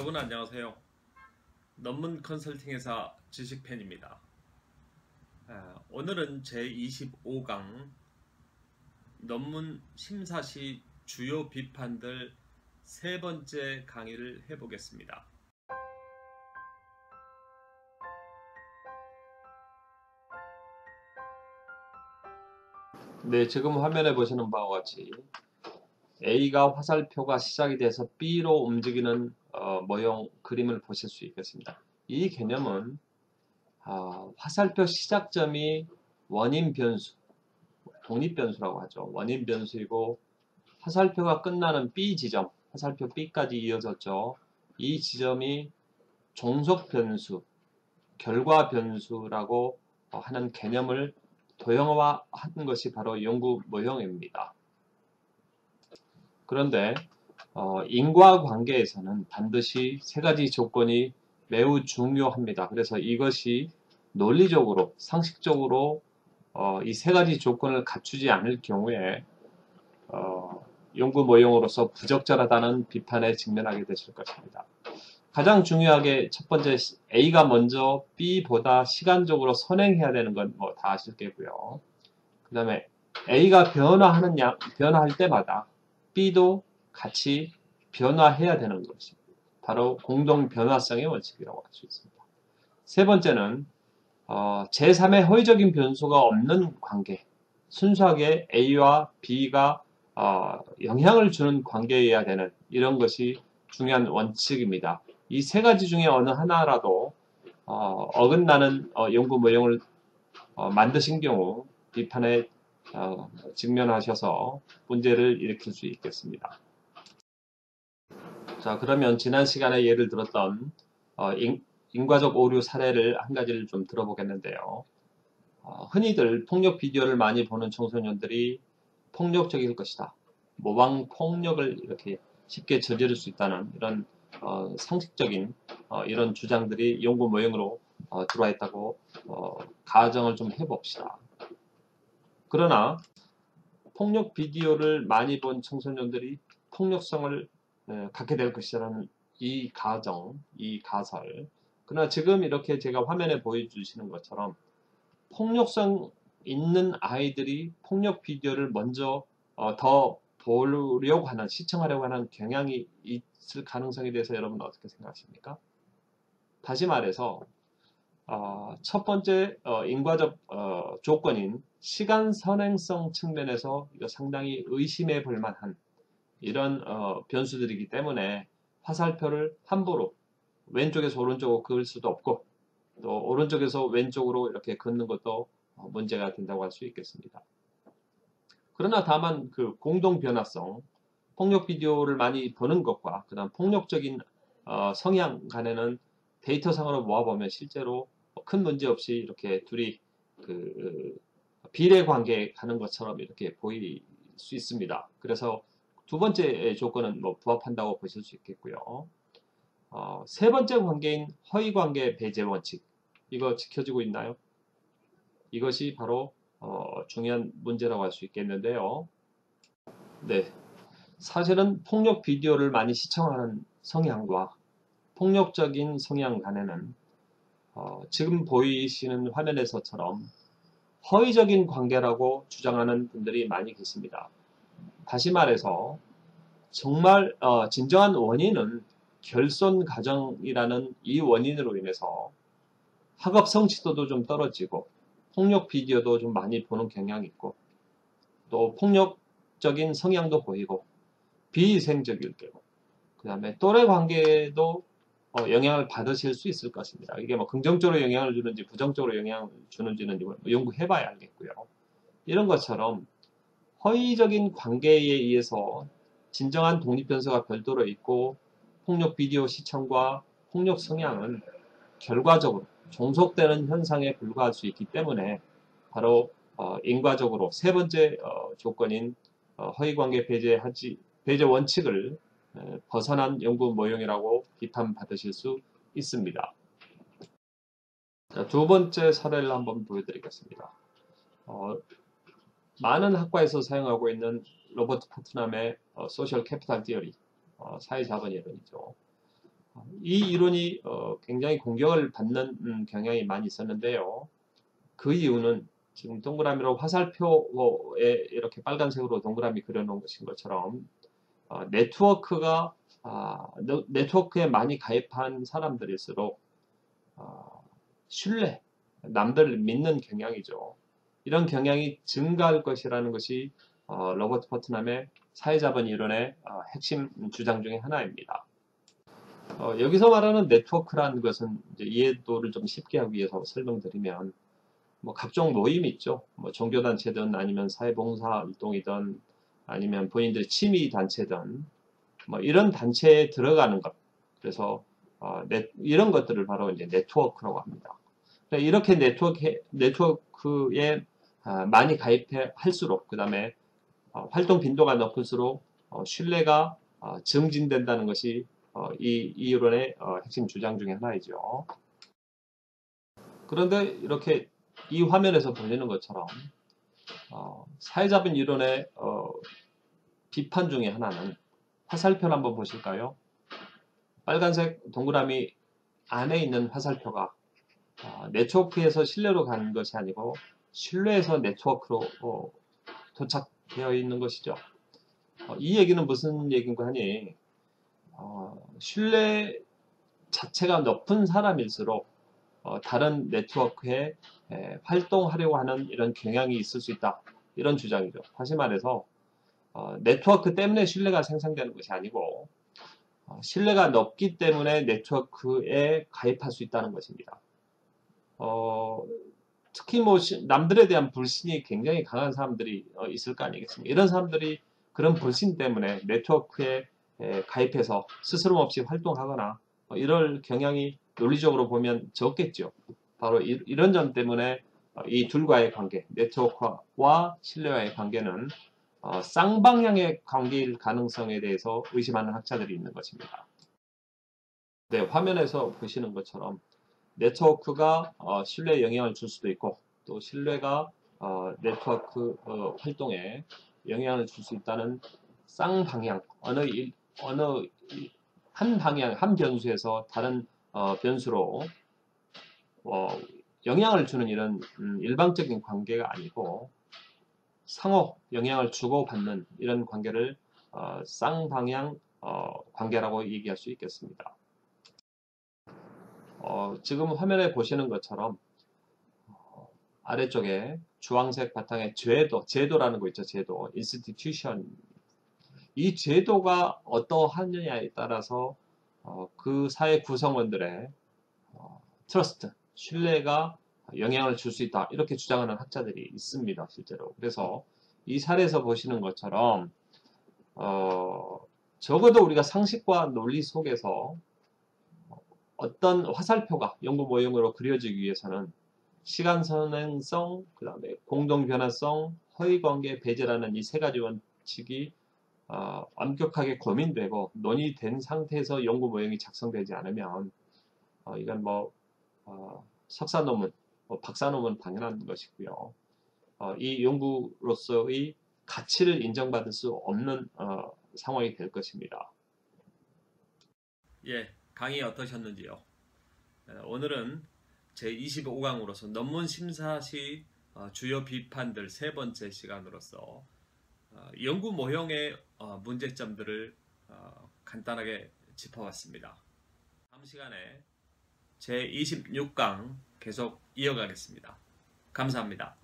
여러분 안녕하세요. 논문 컨설팅 회사 지식팬입니다. 오늘은 제25강 논문 심사 시 주요 비판들 세 번째 강의를 해보겠습니다. 네, 지금 화면에 보시는 바와 같이 A가 화살표가 시작이 돼서 B로 움직이는 모형 그림을 보실 수 있겠습니다. 이 개념은 화살표 시작점이 원인 변수, 독립 변수라고 하죠. 원인 변수이고 화살표가 끝나는 B 지점, 화살표 B까지 이어졌죠. 이 지점이 종속 변수, 결과 변수라고 하는 개념을 도형화한 것이 바로 연구 모형입니다. 그런데 인과관계에서는 반드시 세 가지 조건이 매우 중요합니다. 그래서 이것이 논리적으로, 상식적으로 이 세 가지 조건을 갖추지 않을 경우에 연구 모형으로서 부적절하다는 비판에 직면하게 되실 것입니다. 가장 중요하게 첫 번째 A가 먼저 B보다 시간적으로 선행해야 되는 건 뭐 다 아실 거고요. 그 다음에 A가 변화할 때마다 B도 같이 변화해야 되는 것이 바로 공동 변화성의 원칙이라고 할 수 있습니다. 세 번째는 제3의 허위적인 변수가 없는 관계, 순수하게 A와 B가 영향을 주는 관계여야 되는 이런 것이 중요한 원칙입니다. 이 세 가지 중에 어느 하나라도 어긋나는 연구 모형을 만드신 경우 비판에 직면하셔서 문제를 일으킬 수 있겠습니다. 자, 그러면 지난 시간에 예를 들었던 인과적 오류 사례를 한 가지를 좀 들어보겠는데요. 흔히들 폭력 비디오를 많이 보는 청소년들이 폭력적일 것이다. 모방 폭력을 이렇게 쉽게 저지를 수 있다는 이런 상식적인 이런 주장들이 연구 모형으로 들어와 있다고 가정을 좀 해봅시다. 그러나 폭력 비디오를 많이 본 청소년들이 폭력성을 갖게 될 것이라는 이 가정, 이 가설. 그러나 지금 이렇게 제가 화면에 보여주시는 것처럼 폭력성 있는 아이들이 폭력 비디오를 먼저 더 보려고 하는, 시청하려고 하는 경향이 있을 가능성에 대해서 여러분 어떻게 생각하십니까? 다시 말해서 첫 번째 인과적 조건인 시간 선행성 측면에서 이거 상당히 의심해 볼 만한 이런 변수들이기 때문에 화살표를 함부로 왼쪽에서 오른쪽으로 그을 수도 없고 또 오른쪽에서 왼쪽으로 이렇게 긋는 것도 문제가 된다고 할 수 있겠습니다. 그러나 다만 그 공동 변화성, 폭력 비디오를 많이 보는 것과 그다음 폭력적인 성향 간에는 데이터상으로 모아보면 실제로 큰 문제 없이 이렇게 둘이 그 비례 관계에 가는 것처럼 이렇게 보일 수 있습니다. 그래서 두 번째 조건은 뭐 부합한다고 보실 수 있겠고요. 세 번째 관계인 허위 관계 배제 원칙, 이거 지켜지고 있나요? 이것이 바로 중요한 문제라고 할 수 있겠는데요. 네, 사실은 폭력 비디오를 많이 시청하는 성향과 폭력적인 성향 간에는 지금 보이시는 화면에서처럼 허위적인 관계라고 주장하는 분들이 많이 계십니다. 다시 말해서 정말 진정한 원인은 결손 가정이라는 이 원인으로 인해서 학업 성취도도 좀 떨어지고 폭력 비디오도 좀 많이 보는 경향이 있고 또 폭력적인 성향도 보이고 비위생적일 경우 그 다음에 또래 관계도 영향을 받으실 수 있을 것입니다. 이게 뭐 긍정적으로 영향을 주는지 부정적으로 영향을 주는지는 연구해봐야 알겠고요. 이런 것처럼 허위적인 관계에 의해서 진정한 독립변수가 별도로 있고 폭력 비디오 시청과 폭력 성향은 결과적으로 종속되는 현상에 불과할 수 있기 때문에 바로 인과적으로 세 번째 조건인 허위관계 배제 원칙을 벗어난 연구 모형이라고 비판받으실 수 있습니다. 자, 두 번째 사례를 한번 보여드리겠습니다. 많은 학과에서 사용하고 있는 로버트 푸트남의 소셜 캐피탈 티어리, 사회자본 이론이죠. 이 이론이 굉장히 공격을 받는 경향이 많이 있었는데요. 그 이유는 지금 동그라미로 화살표에 이렇게 빨간색으로 동그라미 그려놓은 것인 것처럼 네트워크에 많이 가입한 사람들일수록 신뢰, 남들을 믿는 경향이죠. 이런 경향이 증가할 것이라는 것이 로버트 퍼트남의 사회자본 이론의 핵심 주장 중에 하나입니다. 여기서 말하는 네트워크라는 것은 이제 이해도를 좀 쉽게 하기 위해서 설명드리면 뭐 각종 모임이 있죠. 뭐 종교단체든 아니면 사회봉사 활동이든 아니면 본인들의 취미 단체든 뭐 이런 단체에 들어가는 것. 그래서 이런 것들을 바로 이제 네트워크라고 합니다. 이렇게 네트워크에 많이 가입할수록 그 다음에 활동 빈도가 높을수록 신뢰가 증진된다는 것이 이 이론의 핵심 주장 중에 하나이죠. 그런데 이렇게 이 화면에서 보이는 것처럼 사회자본 이론의 비판 중에 하나는 화살표를 한번 보실까요? 빨간색 동그라미 안에 있는 화살표가 네트워크에서 신뢰로 가는 것이 아니고 신뢰에서 네트워크로 도착되어 있는 것이죠. 이 얘기는 무슨 얘기인가 하니 신뢰 자체가 높은 사람일수록 다른 네트워크에 활동하려고 하는 이런 경향이 있을 수 있다. 이런 주장이죠. 다시 말해서 네트워크 때문에 신뢰가 생성되는 것이 아니고 신뢰가 높기 때문에 네트워크에 가입할 수 있다는 것입니다. 특히 뭐 남들에 대한 불신이 굉장히 강한 사람들이 있을 거 아니겠습니까? 이런 사람들이 그런 불신 때문에 네트워크에 가입해서 스스럼 없이 활동하거나 이럴 경향이 논리적으로 보면 적겠죠. 바로 이런 점 때문에 이 둘과의 관계, 네트워크와 신뢰와의 관계는 쌍방향의 관계일 가능성에 대해서 의심하는 학자들이 있는 것입니다. 네, 화면에서 보시는 것처럼 네트워크가 신뢰에 영향을 줄 수도 있고 또 신뢰가 네트워크 활동에 영향을 줄 수 있다는 쌍방향, 어느 한 방향, 한 변수에서 다른 변수로 영향을 주는 이런 일방적인 관계가 아니고 상호 영향을 주고받는 이런 관계를 쌍방향 관계라고 얘기할 수 있겠습니다. 지금 화면에 보시는 것처럼 아래쪽에 주황색 바탕에 제도라는 거 있죠. 제도, institution. 이 제도가 어떠하느냐에 따라서 그 사회 구성원들의 트러스트, 신뢰가 영향을 줄 수 있다. 이렇게 주장하는 학자들이 있습니다. 실제로. 그래서 이 사례에서 보시는 것처럼 적어도 우리가 상식과 논리 속에서 어떤 화살표가 연구 모형으로 그려지기 위해서는 시간 선행성, 그 다음에 공동 변화성, 허위관계 배제라는 이 세 가지 원칙이 엄격하게 고민되고 논의된 상태에서 연구 모형이 작성되지 않으면 이건 뭐 석사 논문, 박사 논문 당연한 것이고요. 이 연구로서의 가치를 인정받을 수 없는 상황이 될 것입니다. 예, 강의 어떠셨는지요? 오늘은 제25강으로서 논문 심사 시 주요 비판들 세 번째 시간으로서 연구 모형의 문제점들을 간단하게 짚어봤습니다. 다음 시간에 제26강 계속 이어가겠습니다. 감사합니다.